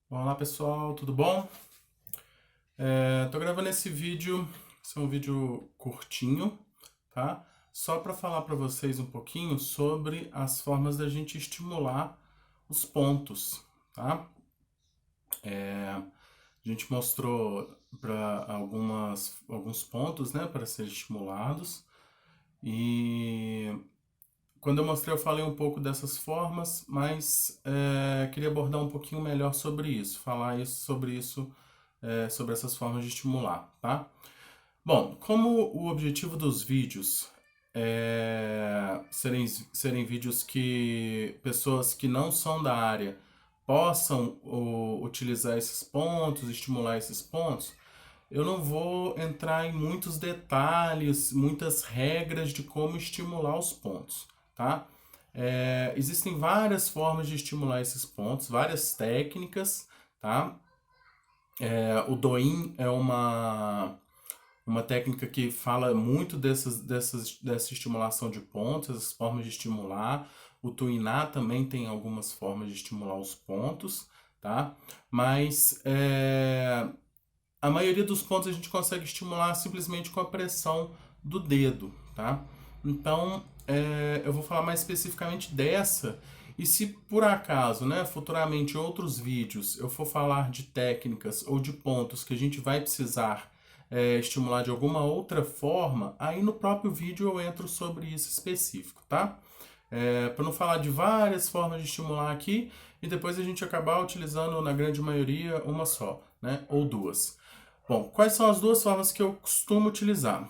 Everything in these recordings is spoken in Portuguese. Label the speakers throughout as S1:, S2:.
S1: Olá pessoal, tudo bom? Tô gravando esse é um vídeo curtinho, tá? Só para falar para vocês um pouquinho sobre as formas da gente estimular os pontos, tá? A gente mostrou para alguns pontos, né, para serem estimulados e quando eu mostrei eu falei um pouco dessas formas, mas queria abordar um pouquinho melhor sobre isso, sobre isso, sobre essas formas de estimular, tá? Bom, como o objetivo dos vídeos serem vídeos que pessoas que não são da área possam utilizar esses pontos, estimular esses pontos, eu não vou entrar em muitos detalhes, muitas regras de como estimular os pontos, tá? Existem várias formas de estimular esses pontos, várias técnicas, tá? O Douyin é uma técnica que fala muito dessa estimulação de pontos, essas formas de estimular. O Tuiná também tem algumas formas de estimular os pontos, tá? Mas a maioria dos pontos a gente consegue estimular simplesmente com a pressão do dedo, tá? Então, eu vou falar mais especificamente dessa. E se por acaso, né, futuramente em outros vídeos eu for falar de técnicas ou de pontos que a gente vai precisar estimular de alguma outra forma, aí no próprio vídeo eu entro sobre isso específico, tá? Para não falar de várias formas de estimular aqui e depois a gente acabar utilizando, na grande maioria, uma só, né? Ou duas. Bom, quais são as duas formas que eu costumo utilizar?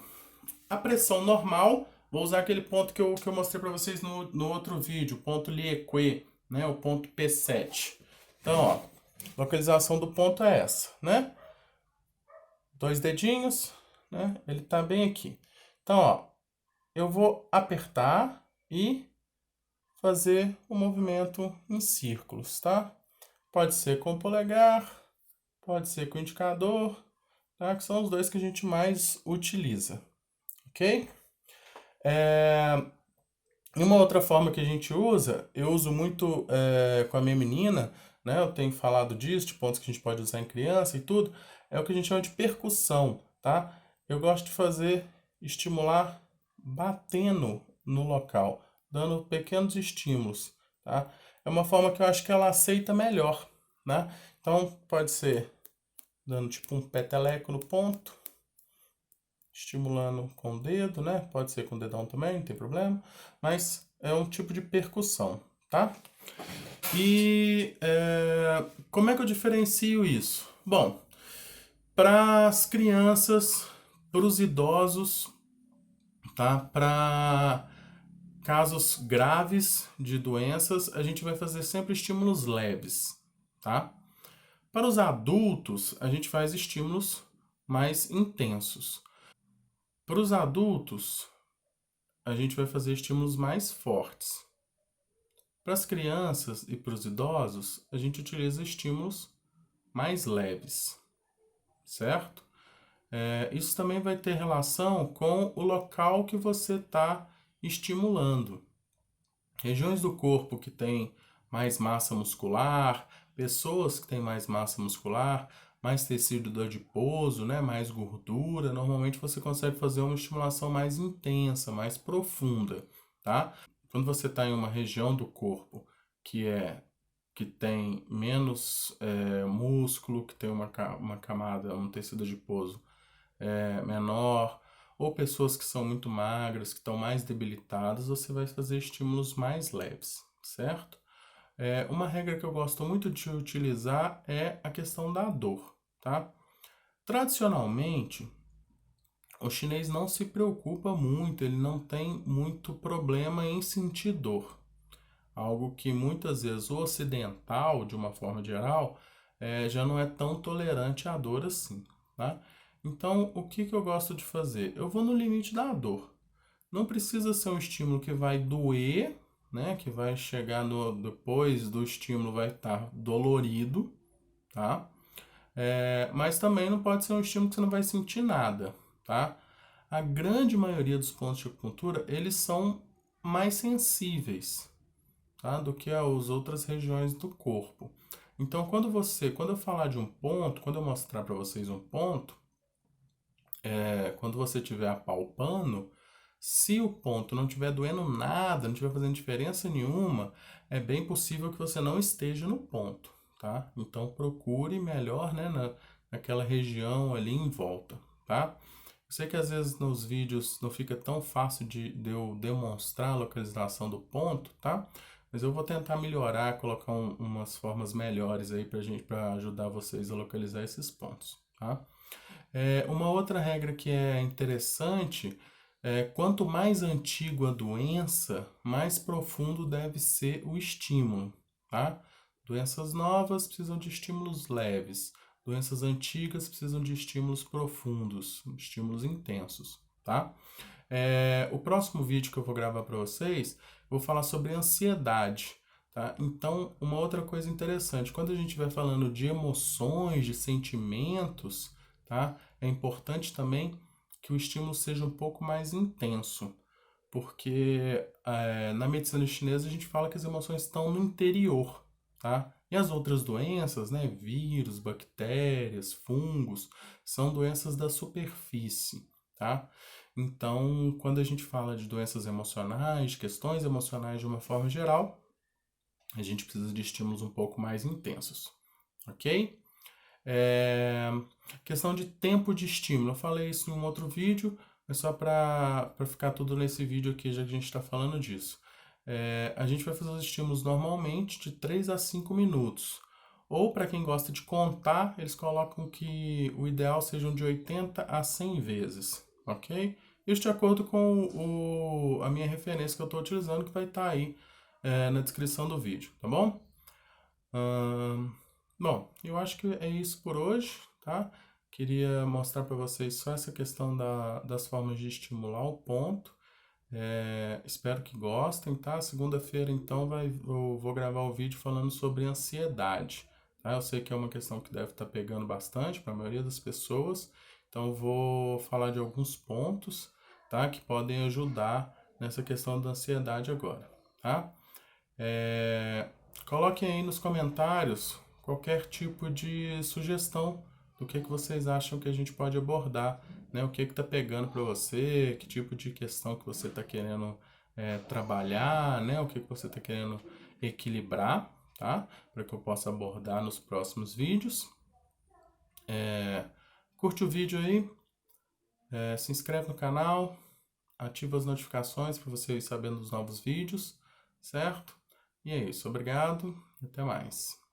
S1: A pressão normal, vou usar aquele ponto que eu mostrei para vocês no outro vídeo, ponto Lieque, né? O ponto P7. Então, ó, localização do ponto é essa, né? Dois dedinhos, né? Ele tá bem aqui. Então, ó, eu vou apertar e fazer o movimento em círculos, tá? Pode ser com o polegar, pode ser com o indicador, tá? Que são os dois que a gente mais utiliza, ok? E uma outra forma que a gente usa, eu uso muito com a minha menina, né? Eu tenho falado disso, de pontos que a gente pode usar em criança e tudo, é o que a gente chama de percussão, tá? Eu gosto de estimular batendo no local, dando pequenos estímulos, tá? É uma forma que eu acho que ela aceita melhor, né? Então, pode ser dando tipo um peteleco no ponto, estimulando com o dedo, né? Pode ser com o dedão também, não tem problema. Mas é um tipo de percussão, tá? E como é que eu diferencio isso? Bom, para as crianças, para os idosos, tá? Para casos graves de doenças, a gente vai fazer sempre estímulos leves, tá? Para os adultos, a gente faz estímulos mais intensos. Para os adultos, a gente vai fazer estímulos mais fortes. Para as crianças e para os idosos, a gente utiliza estímulos mais leves, certo? Isso também vai ter relação com o local que você está estimulando. Regiões do corpo que têm mais massa muscular, pessoas que têm mais massa muscular, mais tecido adiposo, né, mais gordura, normalmente você consegue fazer uma estimulação mais intensa, mais profunda, tá? Quando você está em uma região do corpo que que tem menos músculo, que tem uma camada, um tecido adiposo menor, ou pessoas que são muito magras, que estão mais debilitadas, você vai fazer estímulos mais leves, certo? Uma regra que eu gosto muito de utilizar é a questão da dor, tá? Tradicionalmente, o chinês não se preocupa muito, ele não tem muito problema em sentir dor. Algo que muitas vezes o ocidental, de uma forma geral, já não é tão tolerante à dor assim, tá? Então, o que eu gosto de fazer? Eu vou no limite da dor. Não precisa ser um estímulo que vai doer, né? Que vai chegar depois do estímulo vai estar dolorido, tá? Mas também não pode ser um estímulo que você não vai sentir nada, tá? A grande maioria dos pontos de acupuntura, eles são mais sensíveis, tá? Do que as outras regiões do corpo. Então, quando eu falar de um ponto, quando eu mostrar para vocês um ponto, quando você estiver apalpando, se o ponto não estiver doendo nada, não estiver fazendo diferença nenhuma, é bem possível que você não esteja no ponto, tá? Então procure melhor, né, naquela região ali em volta, tá? Eu sei que às vezes nos vídeos não fica tão fácil de eu demonstrar a localização do ponto, tá? Mas eu vou tentar melhorar, colocar umas formas melhores aí para ajudar vocês a localizar esses pontos, tá? Uma outra regra que é interessante é quanto mais antiga a doença, mais profundo deve ser o estímulo, tá? Doenças novas precisam de estímulos leves, doenças antigas precisam de estímulos profundos, estímulos intensos, tá? O próximo vídeo que eu vou gravar para vocês, eu vou falar sobre ansiedade, tá? Então, uma outra coisa interessante, quando a gente vai falando de emoções, de sentimentos, tá? É importante também que o estímulo seja um pouco mais intenso, porque na medicina chinesa a gente fala que as emoções estão no interior, tá? E as outras doenças, né, vírus, bactérias, fungos, são doenças da superfície, tá? Então, quando a gente fala de doenças emocionais, de questões emocionais de uma forma geral, a gente precisa de estímulos um pouco mais intensos, ok? Questão de tempo de estímulo. Eu falei isso em um outro vídeo, mas só para ficar tudo nesse vídeo aqui, já que a gente está falando disso. A gente vai fazer os estímulos normalmente de 3 a 5 minutos. Ou para quem gosta de contar, eles colocam que o ideal sejam de 80 a 100 vezes, ok? Isso de acordo com a minha referência que eu estou utilizando, que vai estar aí na descrição do vídeo, tá bom? Bom, eu acho que é isso por hoje, tá? Queria mostrar para vocês só essa questão das formas de estimular o ponto. Espero que gostem, tá? Segunda-feira, então, eu vou gravar o vídeo falando sobre ansiedade, tá? Eu sei que é uma questão que deve estar pegando bastante para a maioria das pessoas, então eu vou falar de alguns pontos, tá? Que podem ajudar nessa questão da ansiedade agora, tá? Coloquem aí nos comentários qualquer tipo de sugestão do que vocês acham que a gente pode abordar, né? O que está pegando para você, que tipo de questão que você está querendo trabalhar, né? O que você está querendo equilibrar, tá? Para que eu possa abordar nos próximos vídeos. Curte o vídeo aí, se inscreve no canal, ativa as notificações para você ir sabendo dos novos vídeos, certo? E é isso, obrigado e até mais.